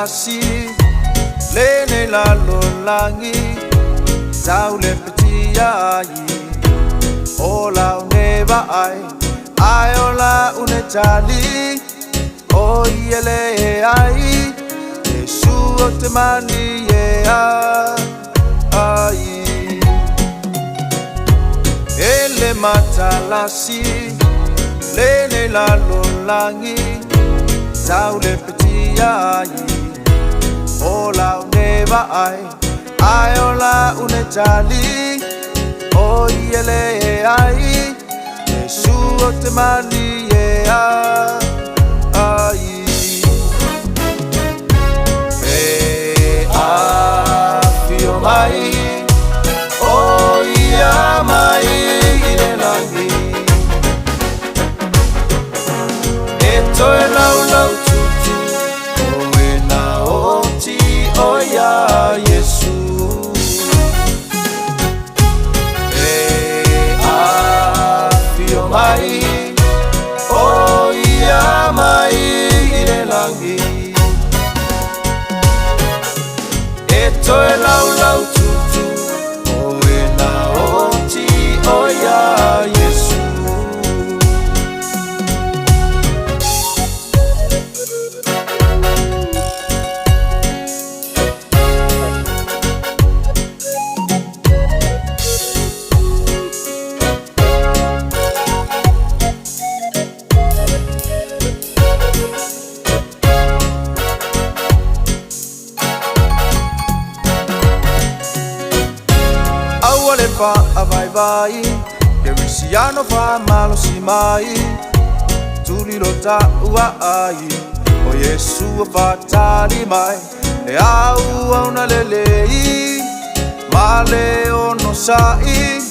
si le ne la lo langi Zau le petia yi Ola uneva ai ola une chali O yele ai Yesu o te mani ye ai Ele matalasi Le ne la lo langi Zau le petia yi Ola uneva ai ola une chali O yele ai Yesu o te mani ye ai E a fio mai O ia mai ine langi E toi lau lau tutu O e na o ti o ia Yesu E a fio mai O ia mai ine langi E toi lau lau tutu O e na o ti o ia Yesu Awale fa avai vai Derisiano fa malo si mai Tuli lo ta ua ai O Yesu fa tali mai E au una lelei Male o no sai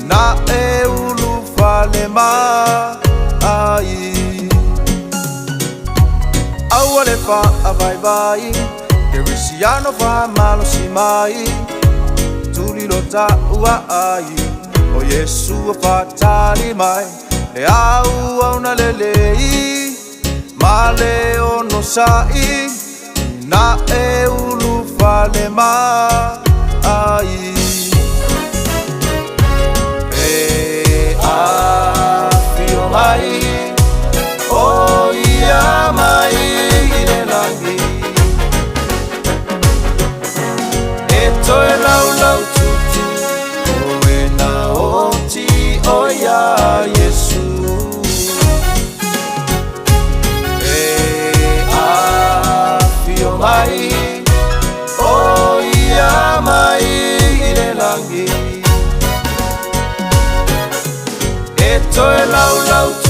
Na e ulu fa le ma ai Awale fa avai vai Derisiano fa malo si mai Tuli lo ta ua ai O Yesu fa tali mai E au una lelei Male o no sai Na e ulu fa le ma ai E a fio mai O ia mai ine langi E toi lau lau tutu O e na o ti o ia Yesu E a fio mai O ia mai ine langi E toi lau lau tutu